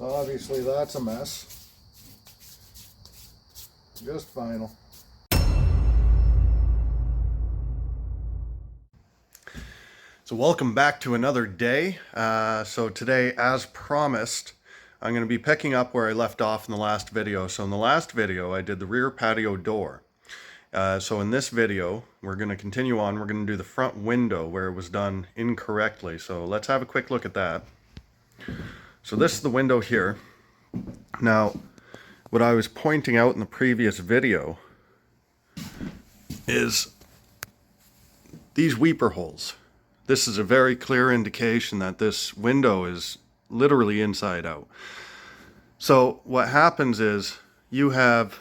Obviously that's a mess. Just final. So welcome back to another day. So today, as promised, I'm going to be picking up where I left off in the last video. So in the last video, I did the rear patio door. So in this video, we're going to continue on. We're going to do the front window where it was done incorrectly. So let's have a quick look at that. So this is the window here. Now, what I was pointing out in the previous video is these weeper holes. This is a very clear indication that this window is literally inside out. So what happens is you have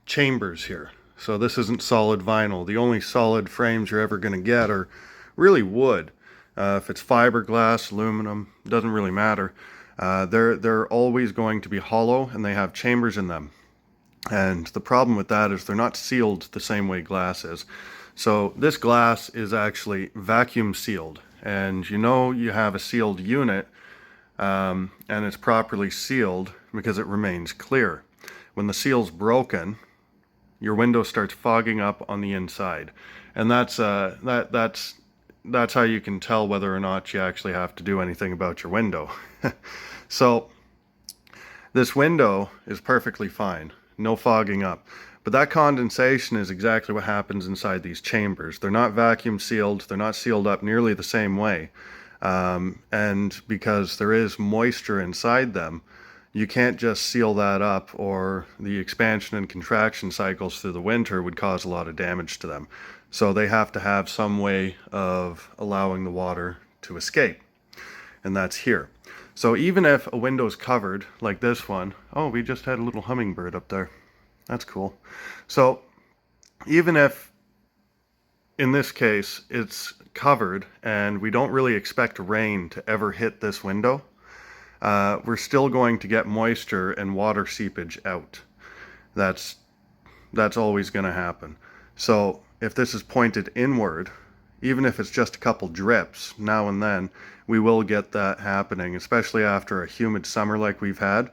chambers here. So this isn't solid vinyl. The only solid frames you're ever going to get are really wood. If it's fiberglass, aluminum, doesn't really matter. They're always going to be hollow and they have chambers in them. And the problem with that is they're not sealed the same way glass is. So this glass is actually vacuum sealed, and you know you have a sealed unit and it's properly sealed because it remains clear. When the seal's broken, your window starts fogging up on the inside, and that's how you can tell whether or not you actually have to do anything about your window. So this window is perfectly fine, no fogging up. But that condensation is exactly what happens inside these chambers. They're not vacuum sealed, they're not sealed up nearly the same way. And because there is moisture inside them, you can't just seal that up, or the expansion and contraction cycles through the winter would cause a lot of damage to them. So they have to have some way of allowing the water to escape. And that's here. So even if a window's covered, like this one, oh, we just had a little hummingbird up there. That's cool. So even if, in this case, it's covered and we don't really expect rain to ever hit this window, we're still going to get moisture and water seepage out. That's always going to happen. So if this is pointed inward, even if it's just a couple drips now and then, we will get that happening, especially after a humid summer like we've had.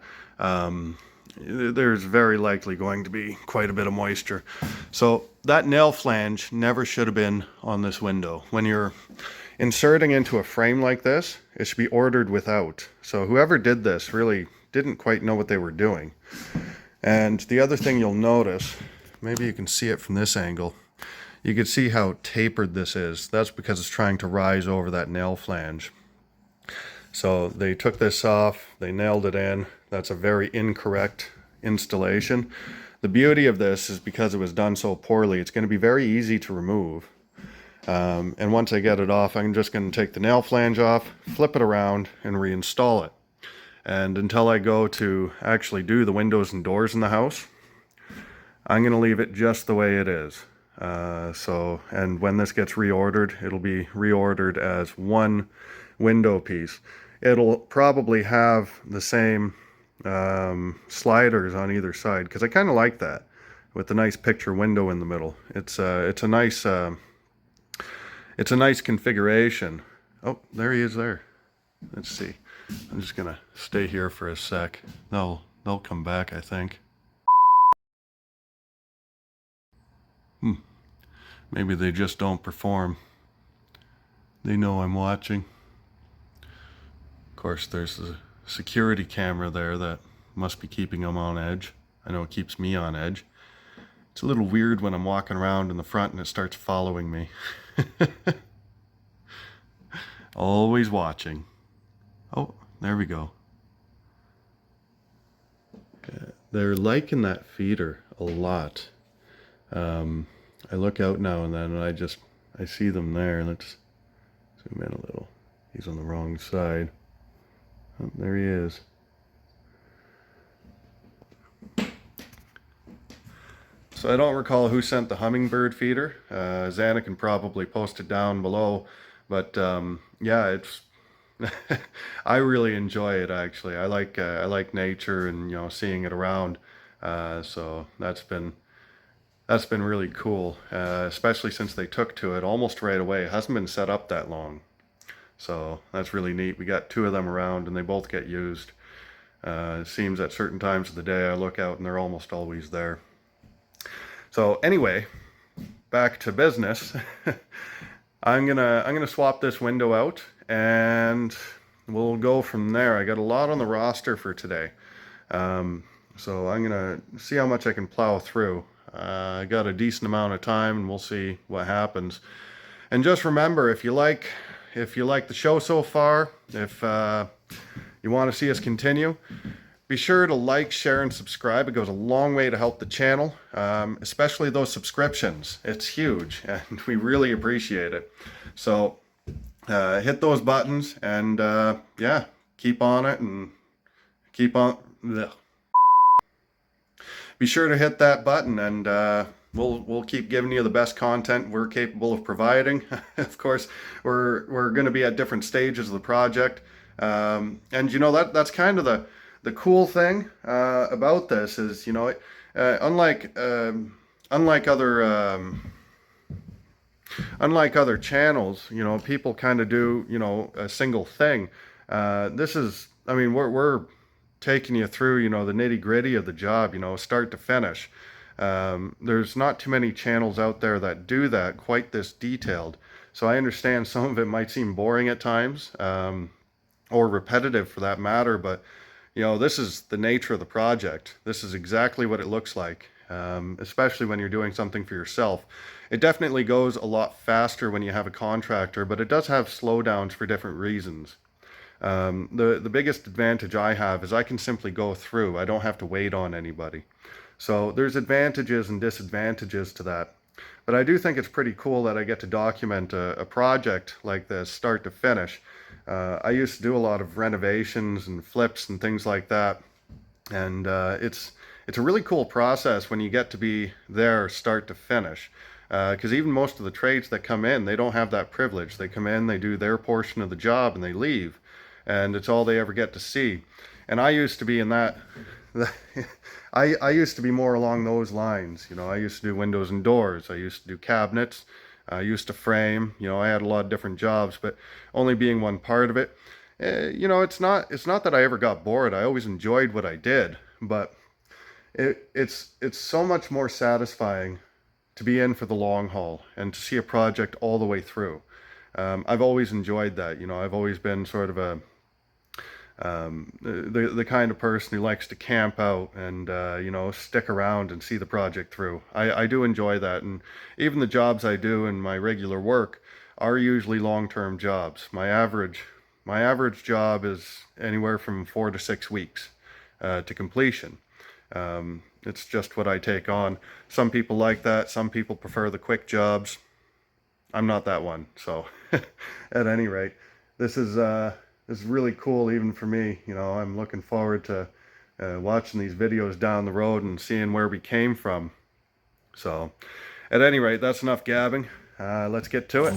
There's very likely going to be quite a bit of moisture. So that nail flange never should have been on this window. When you're inserting into a frame like this, it should be ordered without. So whoever did this really didn't quite know what they were doing. And the other thing you'll notice, maybe you can see it from this angle, you can see how tapered this is. That's because it's trying to rise over that nail flange. So they took this off, they nailed it in. That's a very incorrect installation. The beauty of this is because it was done so poorly, it's going to be very easy to remove. And once I get it off, I'm just going to take the nail flange off, flip it around, and reinstall it. And until I go to actually do the windows and doors in the house, I'm going to leave it just the way it is. And when this gets reordered, it'll be reordered as one window piece. It'll probably have the same sliders on either side, because I kind of like that with the nice picture window in the middle. It's a nice configuration. Oh, there he is there. Let's see. I'm just gonna stay here for a sec. They'll come back, I think. Maybe they just don't perform. They know I'm watching. Of course, there's the security camera there that must be keeping them on edge. I know it keeps me on edge. It's a little weird when I'm walking around in the front and it starts following me. Always watching. Oh, there we go. Yeah, they're liking that feeder a lot. I look out now and then and I see them there. Let's zoom in a little. He's on the wrong side. Oh, there he is. So I don't recall who sent the hummingbird feeder. Xana can probably post it down below. But yeah, it's I really enjoy it actually. I like nature and seeing it around. So that's been really cool, especially since they took to it almost right away. It hasn't been set up that long. So that's really neat. We got two of them around and they both get used. It seems at certain times of the day I look out and they're almost always there. So anyway, back to business. I'm gonna swap this window out and we'll go from there. I got a lot on the roster for today. So I'm gonna see how much I can plow through. I got a decent amount of time and we'll see what happens. And just remember, if you like the show so far, if you want to see us continue, be sure to like, share, and subscribe. It goes a long way to help the channel, especially those subscriptions. It's huge, and we really appreciate it. So hit those buttons, and yeah, keep on it, and keep on. Ugh. Be sure to hit that button, and we'll keep giving you the best content we're capable of providing. Of course, we're going to be at different stages of the project, and you know that's kind of the cool thing about this is, you know, unlike other channels, you know, people kind of do, you know, a single thing. This is, I mean, we're taking you through, you know, the nitty gritty of the job, you know, start to finish. There's not too many channels out there that do that quite this detailed. So I understand some of it might seem boring at times, or repetitive for that matter, but you know, this is the nature of the project. This is exactly what it looks like, especially when you're doing something for yourself. It definitely goes a lot faster when you have a contractor, but it does have slowdowns for different reasons. The biggest advantage I have is I can simply go through. I don't have to wait on anybody. So there's advantages and disadvantages to that. But I do think it's pretty cool that I get to document a project like this, start to finish. I used to do a lot of renovations and flips and things like that. And it's a really cool process when you get to be there start to finish. Because even most of the trades that come in, they don't have that privilege. They come in, they do their portion of the job, and they leave. And it's all they ever get to see. And I used to be in that... I used to be more along those lines. You know, I used to do windows and doors. I used to do cabinets. I used to frame. You know, I had a lot of different jobs, but only being one part of it. You know, it's not that I ever got bored. I always enjoyed what I did, but it's so much more satisfying to be in for the long haul and to see a project all the way through. I've always enjoyed that. You know, I've always been sort of the kind of person who likes to camp out and you know, stick around and see the project through. I do enjoy that, and even the jobs I do in my regular work are usually long-term jobs. My average job is anywhere from 4 to 6 weeks to completion. It's just what I take on. Some people like that. Some people prefer the quick jobs. I'm not that one. So at any rate, this is really cool even for me. You know, I'm looking forward to watching these videos down the road and seeing where we came from. So at any rate, that's enough gabbing. Let's get to it.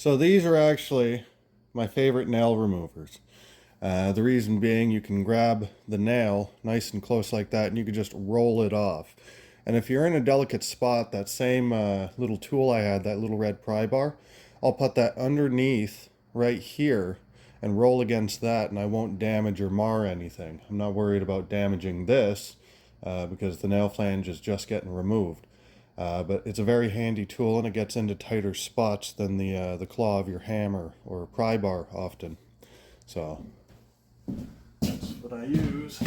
So these are actually my favorite nail removers. The reason being, you can grab the nail nice and close like that and you can just roll it off. And if you're in a delicate spot, that same little tool I had, that little red pry bar, I'll put that underneath right here and roll against that, and I won't damage or mar anything. I'm not worried about damaging this because the nail flange is just getting removed. But it's a very handy tool, and it gets into tighter spots than the claw of your hammer or pry bar often. So that's what I use.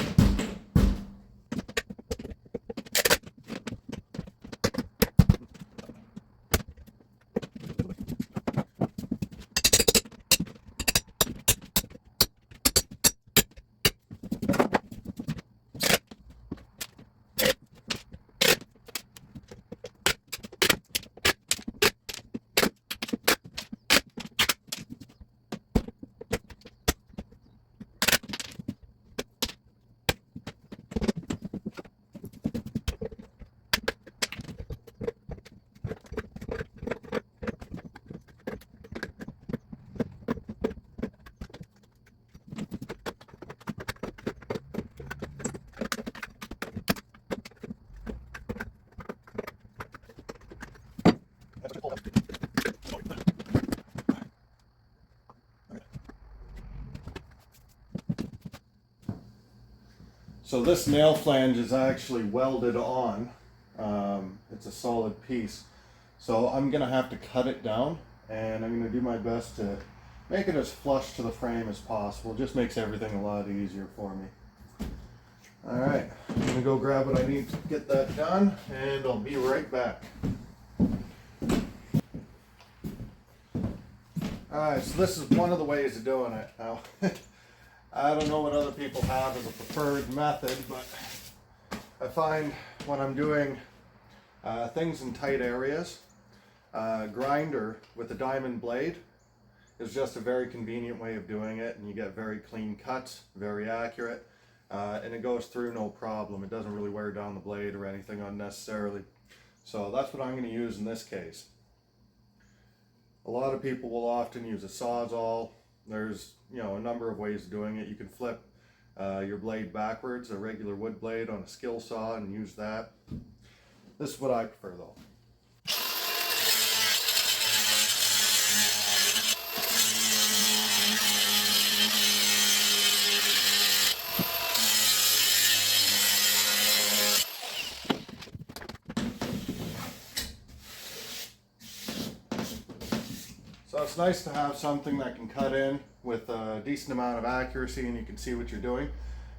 So this nail flange is actually welded on. It's a solid piece. So I'm going to have to cut it down, and I'm going to do my best to make it as flush to the frame as possible. It just makes everything a lot easier for me. Alright, I'm going to go grab what I need to get that done, and I'll be right back. Alright, so this is one of the ways of doing it. Now, I don't know what other people have as a preferred method, but I find when I'm doing things in tight areas, grinder with a diamond blade is just a very convenient way of doing it, and you get very clean cuts, very accurate, and it goes through no problem. It doesn't really wear down the blade or anything unnecessarily. So that's what I'm going to use in this case. A lot of people will often use a Sawzall. There's, a number of ways of doing it. You can flip your blade backwards, a regular wood blade on a skill saw, and use that. This is what I prefer though. So it's nice to have something that can cut in with a decent amount of accuracy and you can see what you're doing.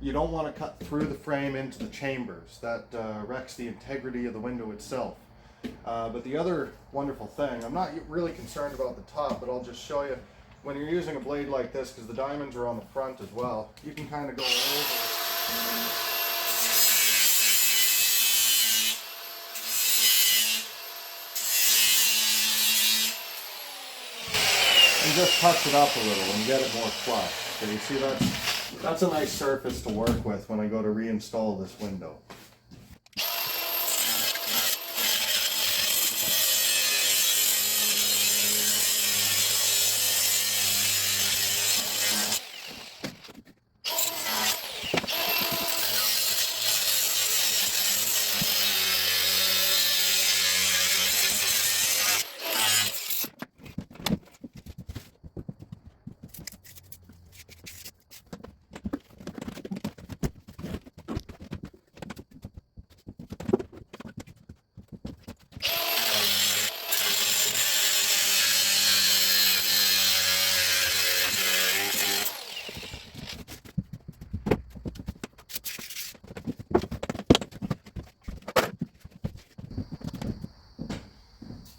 You don't want to cut through the frame into the chambers. That wrecks the integrity of the window itself. But the other wonderful thing, I'm not really concerned about the top, but I'll just show you, when you're using a blade like this, because the diamonds are on the front as well, you can kind of go over. And just touch it up a little and get it more flush. So you see that's a nice surface to work with when I go to reinstall this window.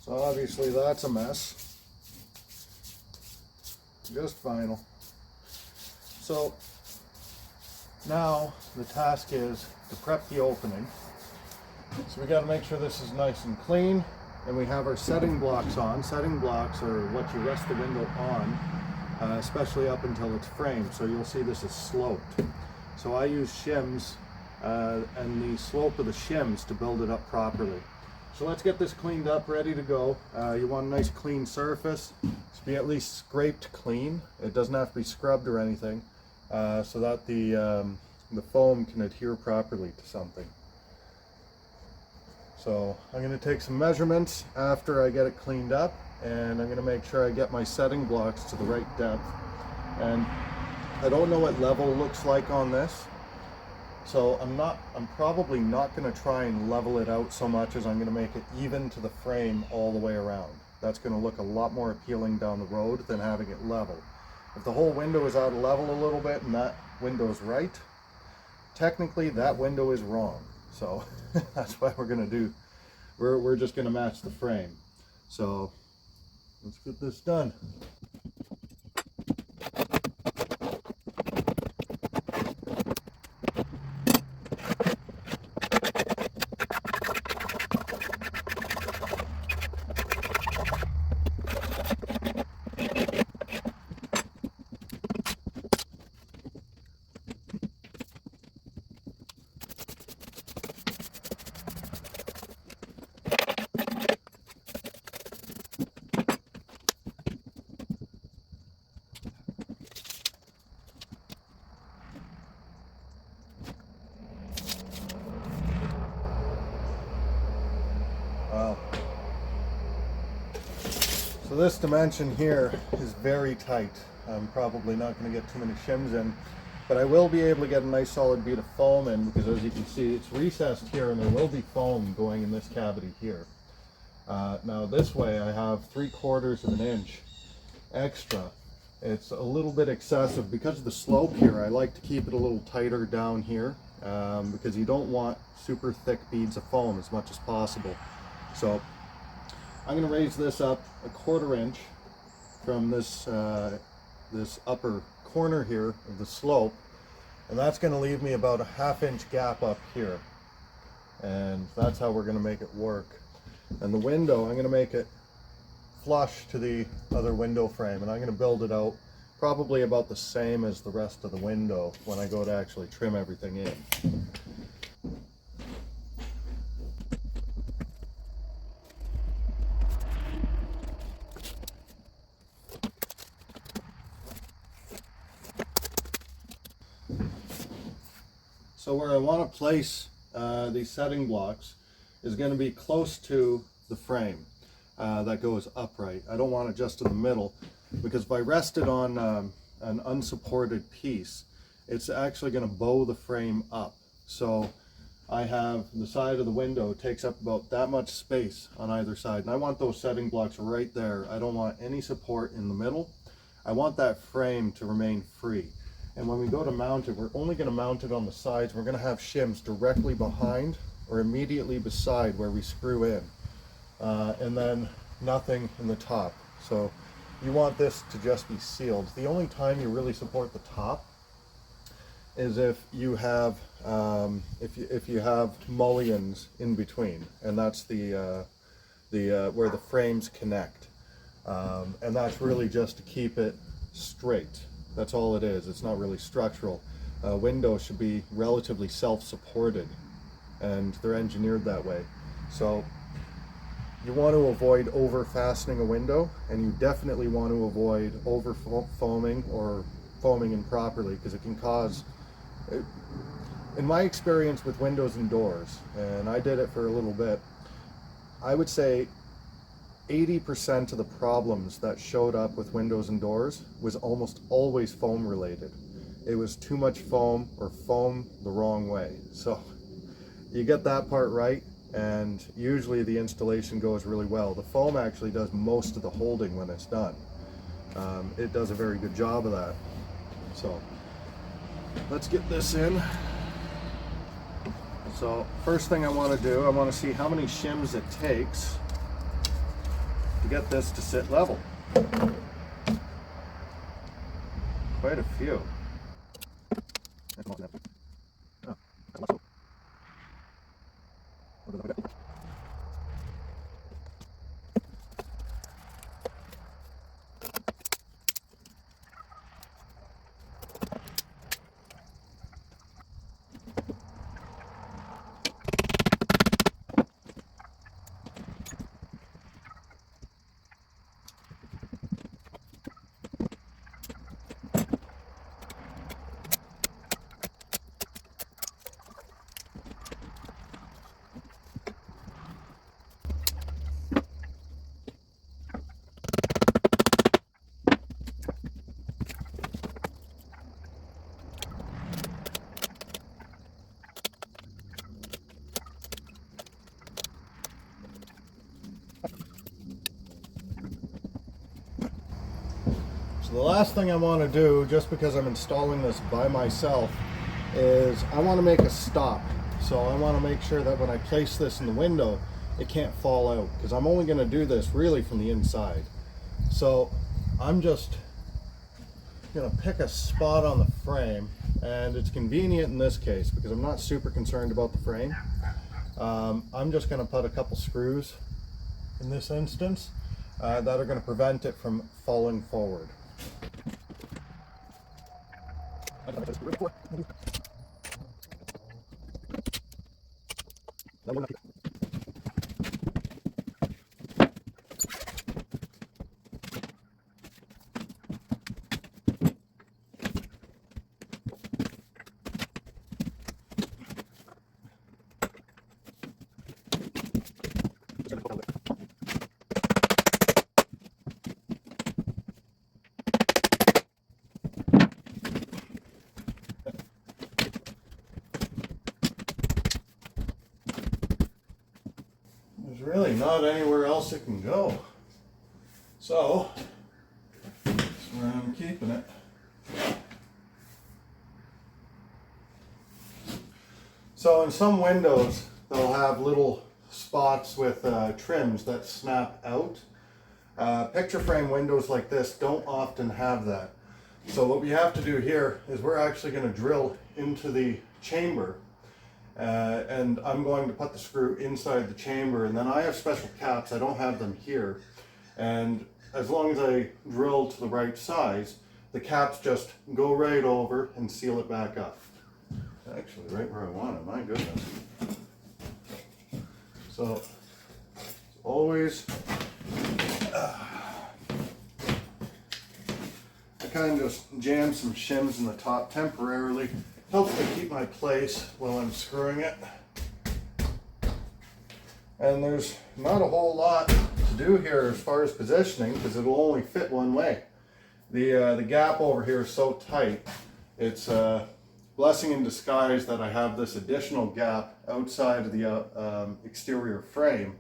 So obviously that's a mess. Just vinyl. So now the task is to prep the opening. So we got to make sure this is nice and clean, and we have our setting blocks on. Setting blocks are what you rest the window on, especially up until it's framed. So you'll see this is sloped. So I use shims and the slope of the shims to build it up properly. So let's get this cleaned up, ready to go. You want a nice clean surface. It's be at least scraped clean. It doesn't have to be scrubbed or anything, so that the foam can adhere properly to something. So I'm going to take some measurements after I get it cleaned up, and I'm going to make sure I get my setting blocks to the right depth. And I don't know what level looks like on this, so I'm probably not going to try and level it out so much as I'm going to make it even to the frame all the way around. That's going to look a lot more appealing down the road than having it level. If the whole window is out of level a little bit and that window's right, technically that window is wrong. So that's what we're going to do. We're just going to match the frame. So let's get this done. Wow. So this dimension here is very tight. I'm probably not going to get too many shims in, but I will be able to get a nice solid bead of foam in, because as you can see it's recessed here and there will be foam going in this cavity here. Now this way I have 3/4 of an inch extra. It's a little bit excessive because of the slope here. I like to keep it a little tighter down here, because you don't want super thick beads of foam as much as possible. So I'm going to raise this up 1/4 inch from this this upper corner here of the slope, and that's going to leave me about a 1/2 inch gap up here, and that's how we're going to make it work. And the window, I'm going to make it flush to the other window frame, and I'm going to build it out probably about the same as the rest of the window when I go to actually trim everything in. So where I want to place these setting blocks is going to be close to the frame that goes upright. I don't want it just in the middle, because if I rest it on an unsupported piece, it's actually going to bow the frame up. So I have the side of the window takes up about that much space on either side, and I want those setting blocks right there. I don't want any support in the middle. I want that frame to remain free. And when we go to mount it, we're only going to mount it on the sides. We're going to have shims directly behind or immediately beside where we screw in, and then nothing in the top. So you want this to just be sealed. The only time you really support the top is if you have if you have mullions in between, and that's the where the frames connect, and that's really just to keep it straight. That's all it is. It's not really structural. Windows should be relatively self-supported, and they're engineered that way. So you want to avoid over fastening a window, and you definitely want to avoid over foaming or foaming improperly, because it can cause, in my experience with windows and doors, and I did it for a little bit, I would say 80% of the problems that showed up with windows and doors was almost always foam related. It was too much foam or foam the wrong way. So you get that part right, and usually the installation goes really well. The foam actually does most of the holding when it's done. It does a very good job of that. So let's get this in. So first thing I want to do, I want to see how many shims it takes to get this to sit level. Quite a few. The last thing I want to do, just because I'm installing this by myself, is I want to make a stop. So I want to make sure that when I place this in the window, it can't fall out, because I'm only going to do this really from the inside. So I'm just going to pick a spot on the frame, and it's convenient in this case because I'm not super concerned about the frame. I'm just going to put a couple screws in this instance that are going to prevent it from falling forward. There's really not anywhere else it can go. So, that's where I'm keeping it. So in some windows, they'll have little spots with trims that snap out. Picture frame windows like this don't often have that. So what we have to do here is we're actually going to drill into the chamber. And I'm going to put the screw inside the chamber, and then I have special caps. I don't have them here, and as long as I drill to the right size, the caps just go right over and seal it back up. Actually, right where I want it, my goodness. So always I kind of just jam some shims in the top temporarily. Helps me keep my place while I'm screwing it. And there's not a whole lot to do here as far as positioning, because it'll only fit one way. The gap over here is so tight. It's a blessing in disguise that I have this additional gap outside of the exterior frame,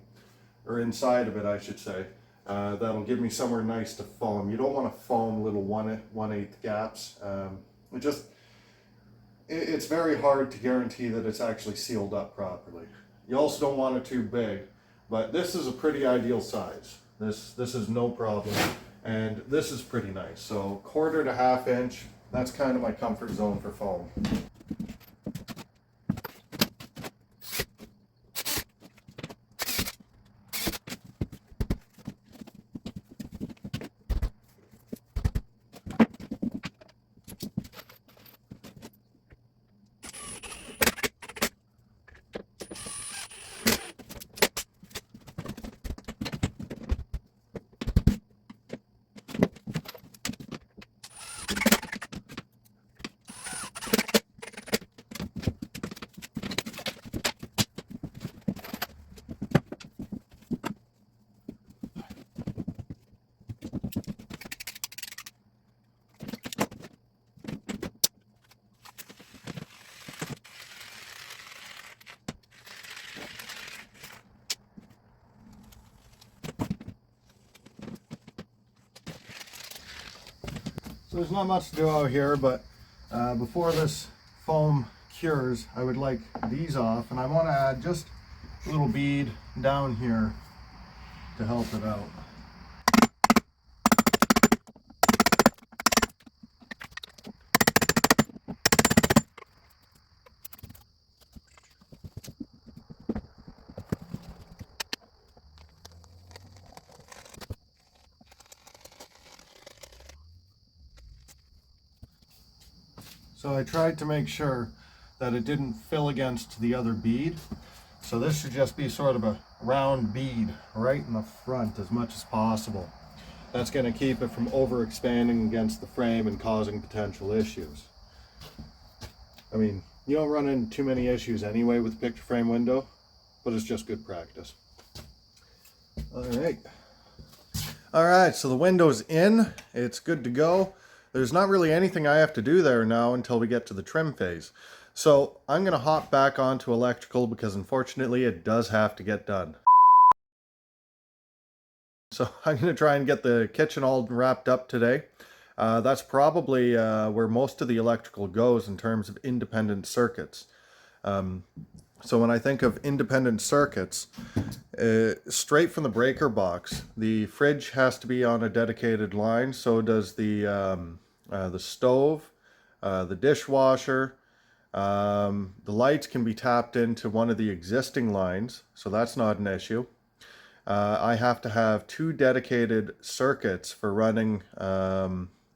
or inside of it I should say, that'll give me somewhere nice to foam. You don't want to foam little 1/8 gaps. It's very hard to guarantee that it's actually sealed up properly. You also don't want it too big, but this is a pretty ideal size. This is no problem, and this is pretty nice. So 1/4 to 1/2 inch, that's kind of my comfort zone for foam. So there's not much to do out here, but before this foam cures, I would like these off, and I want to add just a little bead down here to help it out. So I tried to make sure that it didn't fill against the other bead. So this should just be sort of a round bead right in the front as much as possible. That's going to keep it from overexpanding against the frame and causing potential issues. I mean, you don't run into too many issues anyway with picture frame window, but it's just good practice. Alright, so the window's in. It's good to go. There's not really anything I have to do there now until we get to the trim phase. So I'm going to hop back onto electrical because unfortunately it does have to get done. So I'm going to try and get the kitchen all wrapped up today. That's probably where most of the electrical goes in terms of independent circuits. So when I think of independent circuits, straight from the breaker box, the fridge has to be on a dedicated line. So does the stove, the dishwasher. The lights can be tapped into one of the existing lines, so that's not an issue. I have to have 2 dedicated circuits for running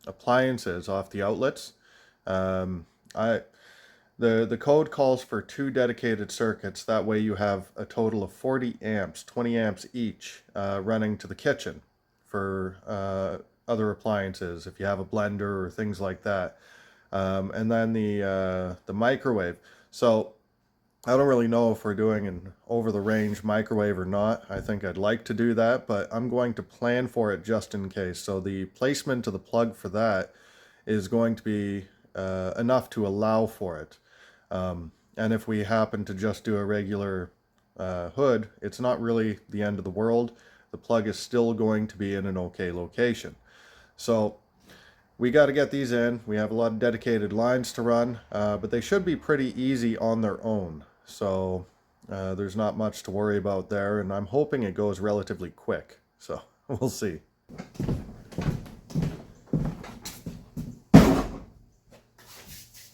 appliances off the outlets. The code calls for 2 dedicated circuits. That way you have a total of 40 amps, 20 amps each, running to the kitchen for other appliances, if you have a blender or things like that. And then the microwave. So I don't really know if we're doing an over-the-range microwave or not. I think I'd like to do that, but I'm going to plan for it just in case. So the placement of the plug for that is going to be enough to allow for it. And if we happen to just do a regular hood, it's not really the end of the world. The plug is still going to be in an okay location. So we got to get these in. We have a lot of dedicated lines to run, but they should be pretty easy on their own. So there's not much to worry about there, and I'm hoping it goes relatively quick. So we'll see.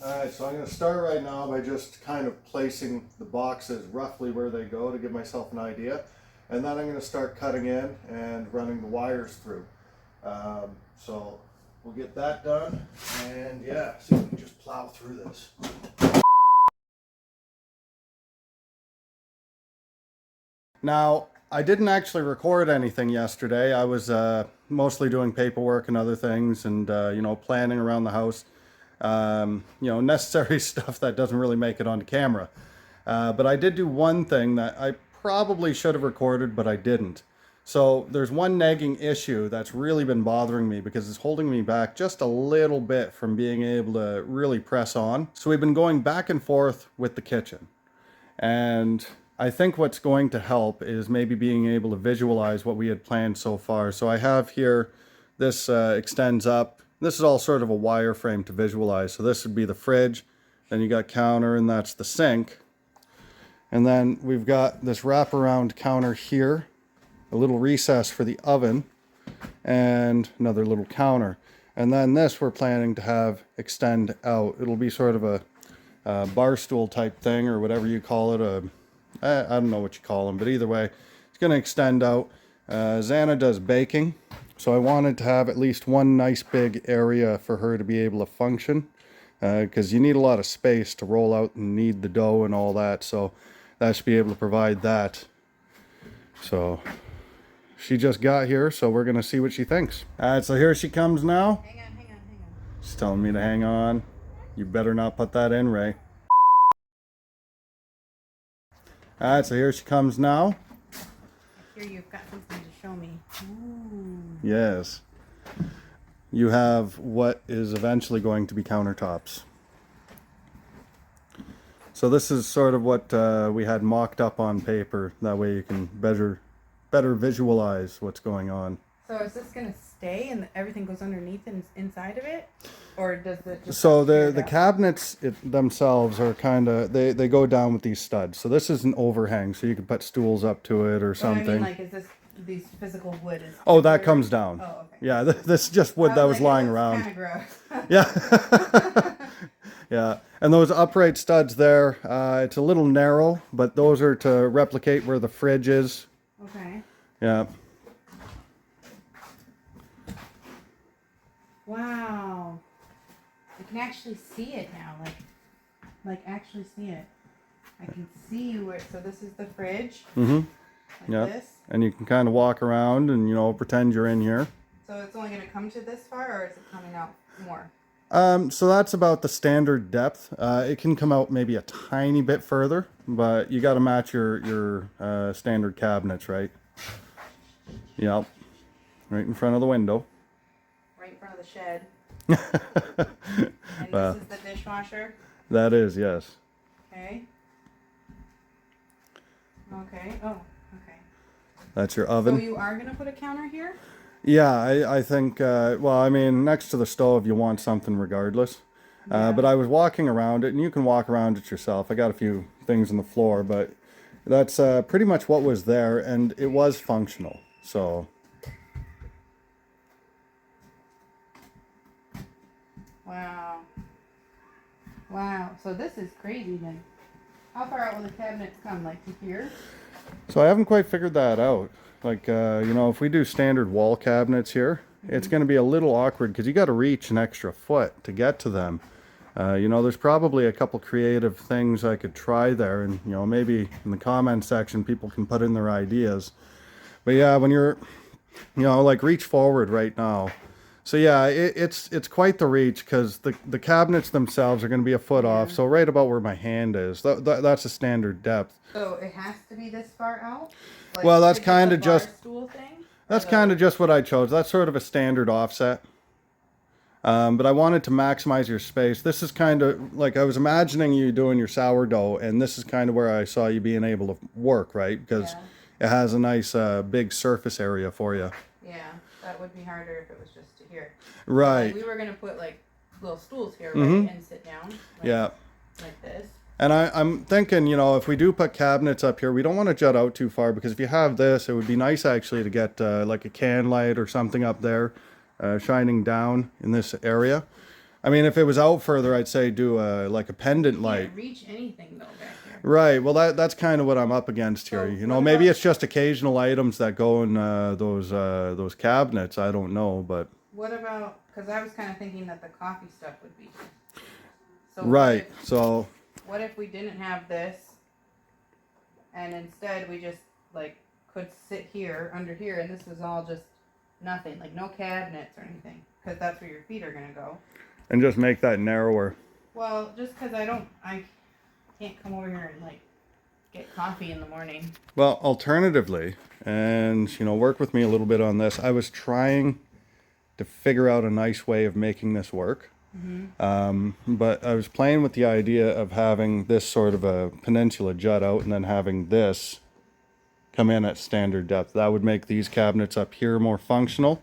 Alright, so I'm going to start right now by just kind of placing the boxes roughly where they go to give myself an idea. And then I'm going to start cutting in and running the wires through. So we'll get that done, and yeah, see if we can just plow through this. Now, I didn't actually record anything yesterday. I was mostly doing paperwork and other things, and you know, planning around the house. You know, necessary stuff that doesn't really make it onto camera. But I did do one thing that I probably should have recorded, but I didn't. So there's one nagging issue that's really been bothering me because it's holding me back just a little bit from being able to really press on. So we've been going back and forth with the kitchen. And I think what's going to help is maybe being able to visualize what we had planned so far. So I have here, this extends up. This is all sort of a wireframe to visualize. So this would be the fridge. Then you got counter, and that's the sink. And then we've got this wraparound counter here, a little recess for the oven, and another little counter. And then this we're planning to have extend out. It'll be sort of a bar stool type thing, or whatever you call it. I don't know what you call them, but either way, it's going to extend out. Xana does baking, so I wanted to have at least one nice big area for her to be able to function, because you need a lot of space to roll out and knead the dough and all that, so that should be able to provide that. So she just got here, so we're going to see what she thinks. Alright, so here she comes now. Hang on. She's telling me to hang on. You better not put that in, Ray. Alright, so here she comes now. Here you've got something to show me. Ooh. Yes. You have what is eventually going to be countertops. So this is sort of what we had mocked up on paper. That way you can better visualize what's going on. So is this going to stay and everything goes underneath and inside of it? Or does it just... So the cabinets themselves are kind of, they go down with these studs. So this is an overhang, so you can put stools up to it or something. I mean, like, is this, these physical wood is... Oh, that comes down. Oh, okay. Yeah, this is just wood that was lying around. Kind of gross. Yeah. Yeah, and those upright studs there, it's a little narrow, but those are to replicate where the fridge is. Okay. Yeah. Wow. I can actually see it now, like actually see it. I can see where, so this is the fridge. Mm-hmm. Like yeah. this. And you can kind of walk around and, you know, pretend you're in here. So it's only going to come to this far, or is it coming out more? So that's about the standard depth. It can come out maybe a tiny bit further, but you got to match your standard cabinets, right? Yep. Right in front of the window. Right in front of the shed. And this is the dishwasher? That is, yes. Okay. Okay. Oh, okay. That's your oven. So you are going to put a counter here? Yeah, I think, well, I mean, next to the stove, you want something regardless. Yeah. But I was walking around it, and you can walk around it yourself. I got a few things on the floor, but that's pretty much what was there, and it was functional. So, Wow. Wow. So this is crazy then. How far out will the cabinets come? Like to here? so I haven't quite figured that out. Like, you know, if we do standard wall cabinets here, it's going to be a little awkward because you got to reach an extra foot to get to them. You know, there's probably a couple creative things I could try there, and you know, maybe in the comment section people can put in their ideas. But yeah, when you're, you know, like reach forward right now. So yeah, it's quite the reach because the cabinets themselves are going to be a foot off. So right about where my hand is, that's a standard depth. So it has to be this far out? Like, Well, that's is it kind the of bar just stool thing? that's Or kind of just what I chose. That's sort of a standard offset. But I wanted to maximize your space. This is kind of like I was imagining you doing your sourdough, and this is kind of where I saw you being able to work, right? Because Yeah. it has a nice big surface area for you. Yeah, that would be harder if it was just to here. Right. Like, we were gonna put like little stools here, right, Mhm. and sit down. Like, Yeah. Like this. And I'm thinking, you know, if we do put cabinets up here, we don't want to jut out too far because if you have this, it would be nice actually to get like a can light or something up there shining down in this area. I mean, if it was out further, I'd say do like a pendant light. Can't reach anything though back here. Right. Well, that's kind of what I'm up against here. So You know, what maybe about- it's just occasional items that go in those cabinets. I don't know, but What about? Because I was kind of thinking that the coffee stuff would be here. So right. So What if we didn't have this, and instead we just like could sit here under here, and this was all just nothing, like no cabinets or anything, because that's where your feet are gonna go. and just make that narrower. Well, just because I can't come over here and like get coffee in the morning. Well, alternatively, and you know, work with me a little bit on this. I was trying to figure out a nice way of making this work. But I was playing with the idea of having this sort of a peninsula jut out and then having this come in at standard depth. That would make these cabinets up here more functional,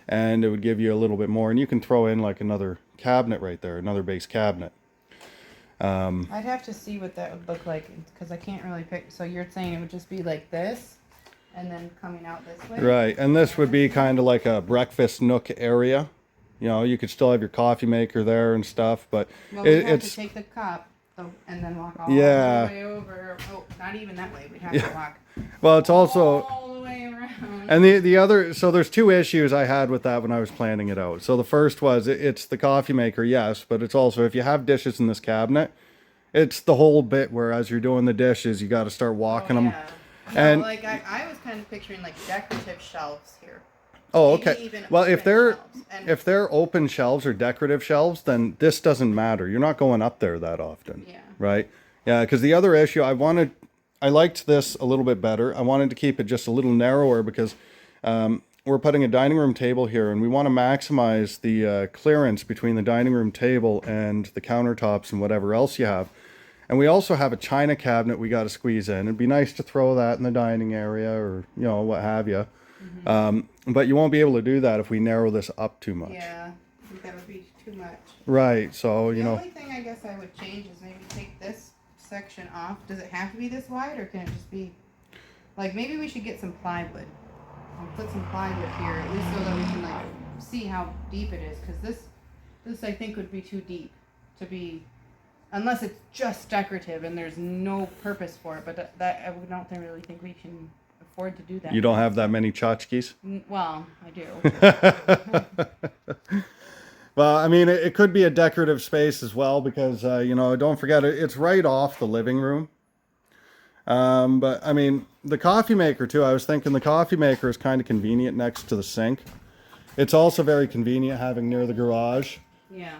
and it would give you a little bit more. And you can throw in like another cabinet right there, another base cabinet. I'd have to see what that would look like because I can't really pick. So you're saying it would just be like this, and then coming out this way. Right, and this would be kind of like a breakfast nook area. You know, you could still have your coffee maker there and stuff, but Well, we'd have it's to take the cup and then walk all Yeah. the way over. Oh, not even that way. We'd have to walk well, it's also all the way around. and the other. So there's two issues I had with that when I was planning it out. So the first was it's the coffee maker, yes, but it's also if you have dishes in this cabinet, it's the whole bit where as you're doing the dishes, you got to start walking them. Yeah. No, And- like I was kind of picturing like decorative shelves here. Oh, Maybe okay. even Well, if open they're shelves. And if they're open shelves or decorative shelves, then this doesn't matter. You're not going up there that often. Yeah. Right? Yeah, because the other issue I liked this a little bit better. I wanted to keep it just a little narrower because we're putting a dining room table here and we want to maximize the clearance between the dining room table and the countertops and whatever else you have. And we also have a china cabinet we got to squeeze in. It'd be nice to throw that in the dining area or, you know, what have you. But you won't be able to do that if we narrow this up too much. yeah, I think that would be too much. Right. So, you The know, only thing I guess I would change is maybe take this section off. Does it have to be this wide, or can it just be like maybe we should get some plywood and put some plywood here at least so that we can like see how deep it is, because this I think would be too deep to be unless it's just decorative and there's no purpose for it. But that I don't really think we can afford to do that. you don't have that many tchotchkes. Well, I do. Well, I mean, it could be a decorative space as well because, you know, don't forget it's right off the living room. But I mean, the coffee maker too, I was thinking the coffee maker is kind of convenient next to the sink. It's also very convenient having near the garage. Yeah.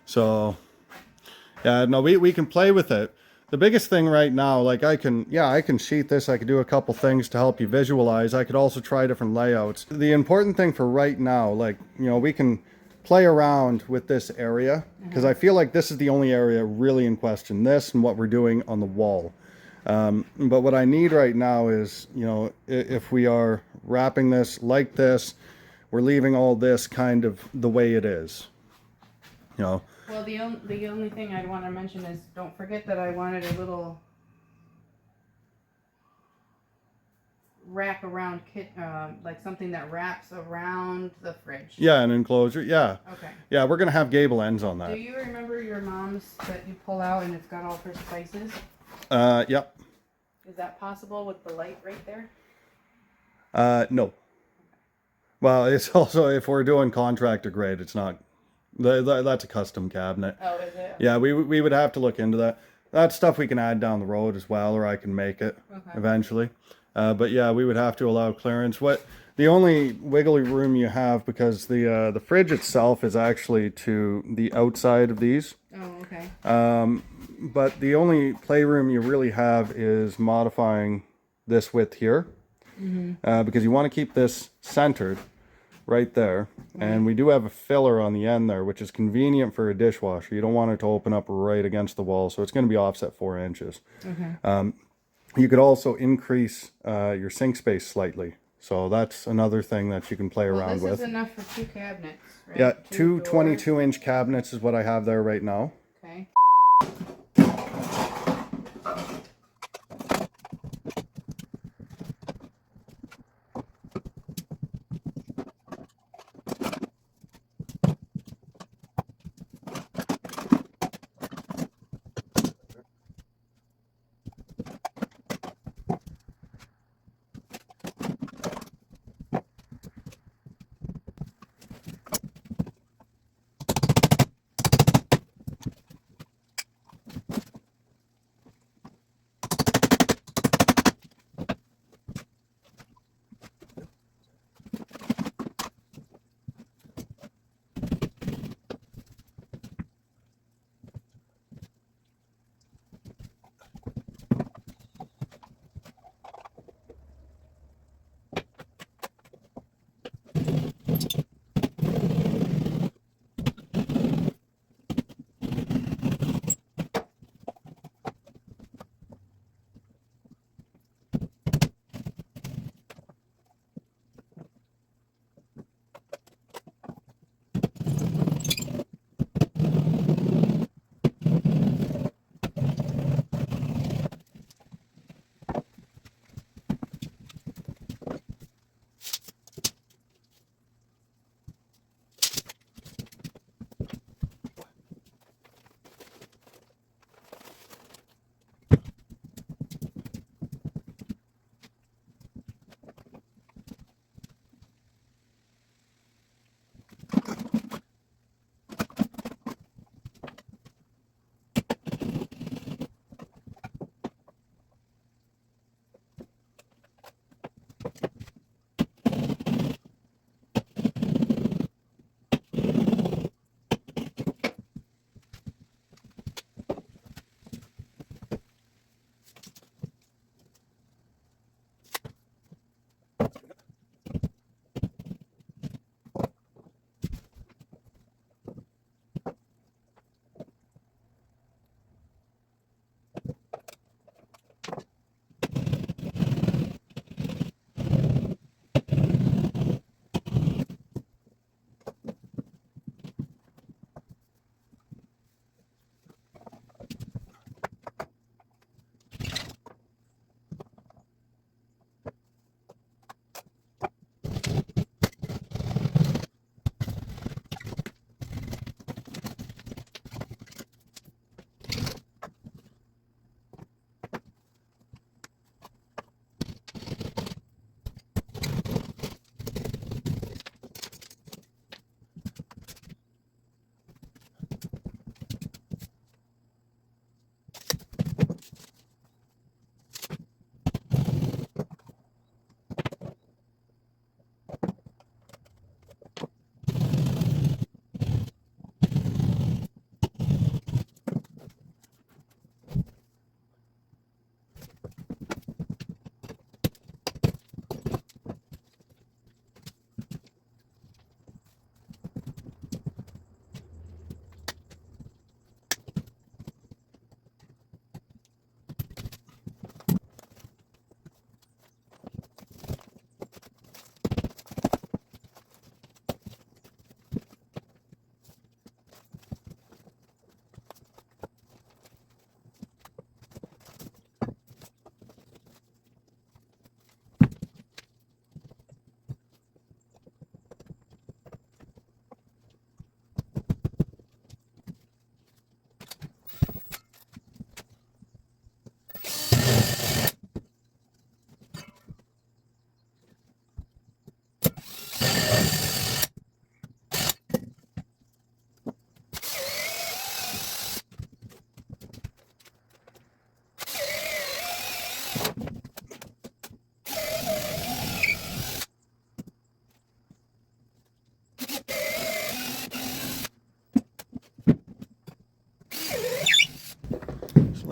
So, yeah, no, we can play with it. The biggest thing right now, like I can sheet this. I could do a couple things to help you visualize. I could also try different layouts. The important thing for right now, like, you know, we can play around with this area because I feel like this is the only area really in question. This and what we're doing on the wall. But what I need right now is, you know, if we are wrapping this like this, we're leaving all this kind of the way it is. You know. Well, the only thing I'd want to mention is don't forget that I wanted a little wrap around kit, like something that wraps around the fridge. Yeah, an enclosure. Yeah. Okay. Yeah, we're gonna have gable ends on Do that. you remember your mom's that you pull out and it's got all her spices? Yep. Is that possible with the light right there? No. Well, it's also, if we're doing contractor grade, it's not. That's a custom cabinet. Oh, is it? Yeah, we would have to look into that. That's stuff we can add down the road as well, or I can make it eventually. But yeah, we would have to allow clearance. The only wiggly room you have, because the fridge itself is actually to the outside of these. Oh, okay. But the only playroom you really have is modifying this width here, because you want to keep this centered right there. And we do have a filler on the end there, which is convenient for a dishwasher. You don't want it to open up right against the wall, so it's going to be offset 4 inches. You could also increase your sink space slightly. So that's another thing that you can play around with. This is enough for 2 cabinets, right? Yeah, two 22-inch cabinets is what I have there right now. Okay.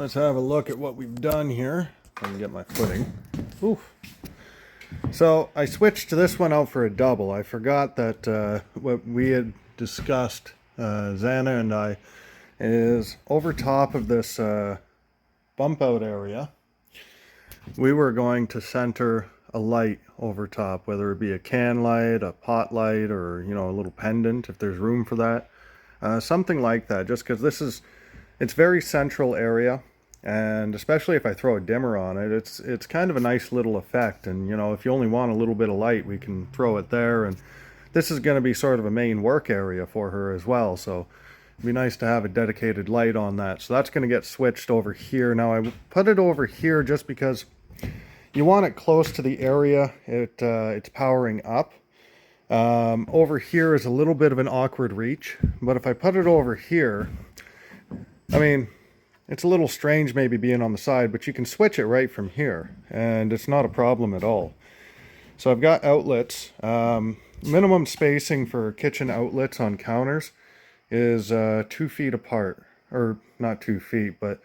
let's have a look at what we've done here. I can get my footing. Oof. So I switched this one out for a double. I forgot that what we had discussed, Xana and I, is over top of this bump out area, we were going to center a light over top, whether it be a can light, a pot light, or, you know, a little pendant if there's room for that. Something like that, just because it's very central area, and especially if I throw a dimmer on it, it's kind of a nice little effect. And, you know, if you only want a little bit of light, we can throw it there. And this is going to be sort of a main work area for her as well, so it'd be nice to have a dedicated light on that. So that's going to get switched over here. Now I put it over here just because you want it close to the area it's powering up. Over here is a little bit of an awkward reach, but if I put it over here, I mean, it's a little strange maybe being on the side, but you can switch it right from here, and it's not a problem at all. So I've got outlets. Minimum spacing for kitchen outlets on counters is 2 feet apart, or not 2 feet, but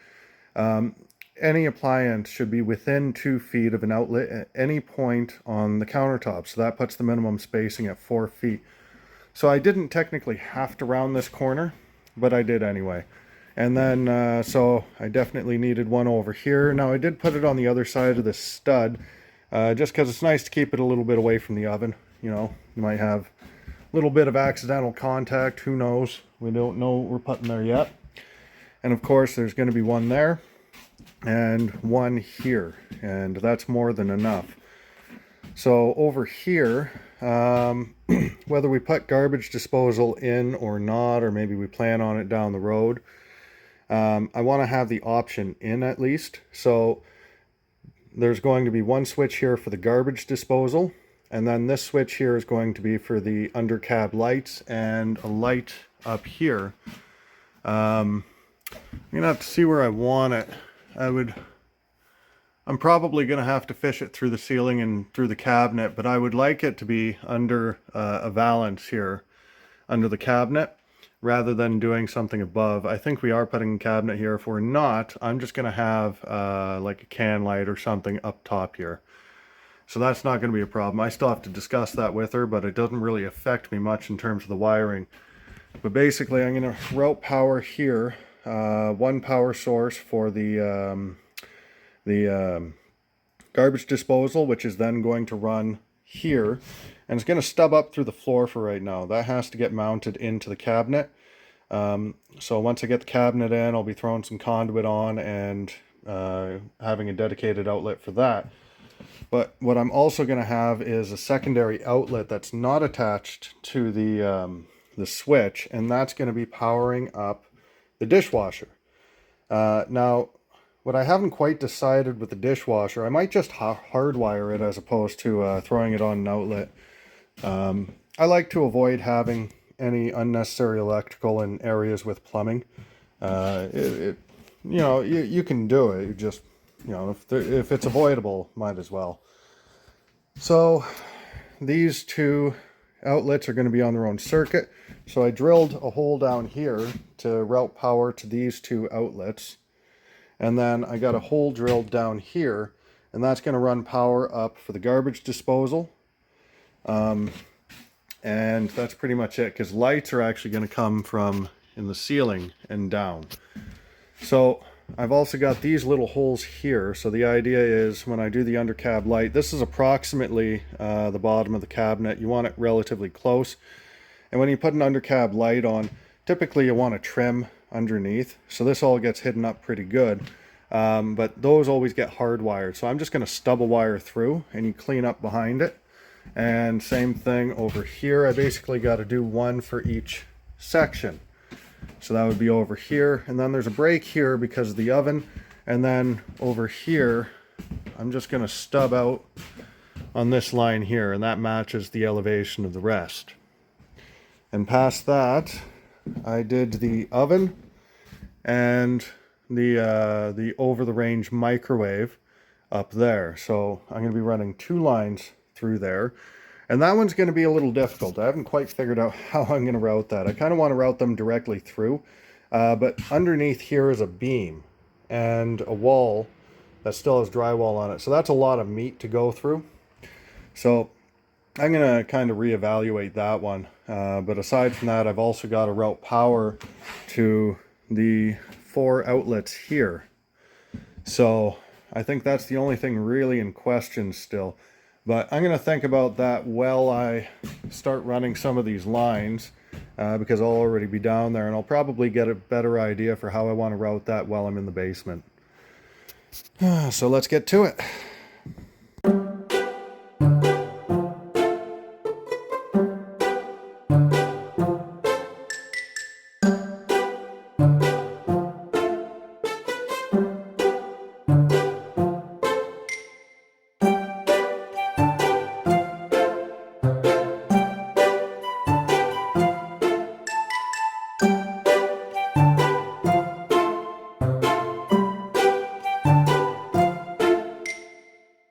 any appliance should be within 2 feet of an outlet at any point on the countertop. So that puts the minimum spacing at 4 feet. So I didn't technically have to round this corner, but I did anyway. And then, so I definitely needed one over here. Now I did put it on the other side of the stud, just because it's nice to keep it a little bit away from the oven. You know, you might have a little bit of accidental contact, who knows? We don't know what we're putting there yet. And of course there's going to be one there and one here, and that's more than enough. So over here, whether we put garbage disposal in or not, or maybe we plan on it down the road, I want to have the option in at least. So there's going to be one switch here for the garbage disposal, and then this switch here is going to be for the under cab lights and a light up here. I'm gonna have to see where I want it. I'm probably gonna have to fish it through the ceiling and through the cabinet, but I would like it to be under a valance here, under the cabinet, rather than doing something above. I think we are putting a cabinet here. If we're not, I'm just gonna have like a can light or something up top here. So that's not going to be a problem. I still have to discuss that with her, but it doesn't really affect me much in terms of the wiring. But basically, I'm going to route power here. One power source for the garbage disposal, which is then going to run here. And it's going to stub up through the floor for right now. That has to get mounted into the cabinet. So once I get the cabinet in, I'll be throwing some conduit on and having a dedicated outlet for that. But what I'm also going to have is a secondary outlet that's not attached to the switch, and that's going to be powering up the dishwasher. Now, what I haven't quite decided with the dishwasher, I might just hardwire it as opposed to throwing it on an outlet. I like to avoid having any unnecessary electrical in areas with plumbing. You know, you can do it. You just, you know, if it's avoidable, might as well. So these two outlets are going to be on their own circuit. So I drilled a hole down here to route power to these two outlets. And then I got a hole drilled down here, and that's going to run power up for the garbage disposal. And that's pretty much it, because lights are actually going to come from in the ceiling and down. So I've also got these little holes here. So the idea is when I do the undercab light, this is approximately the bottom of the cabinet. You want it relatively close. And when you put an undercab light on, typically you want to trim underneath. So this all gets hidden up pretty good. But those always get hardwired. So I'm just going to stub a wire through and you clean up behind it. And same thing over here. I basically got to do one for each section. So that would be over here, and then there's a break here because of the oven, and then over here I'm just going to stub out on this line here, and that matches the elevation of the rest. And past that I did the oven and the over-the-range microwave up there. So I'm going to be running 2 lines through there. And that one's going to be a little difficult. I haven't quite figured out how I'm going to route that. I kind of want to route them directly through. But underneath here is a beam. and a wall that still has drywall on it. So that's a lot of meat to go through. So I'm going to kind of reevaluate that one. But aside from that, I've also got to route power to the 4 outlets here. So I think that's the only thing really in question still. But I'm going to think about that while I start running some of these lines, because I'll already be down there, and I'll probably get a better idea for how I want to route that while I'm in the basement. So let's get to it.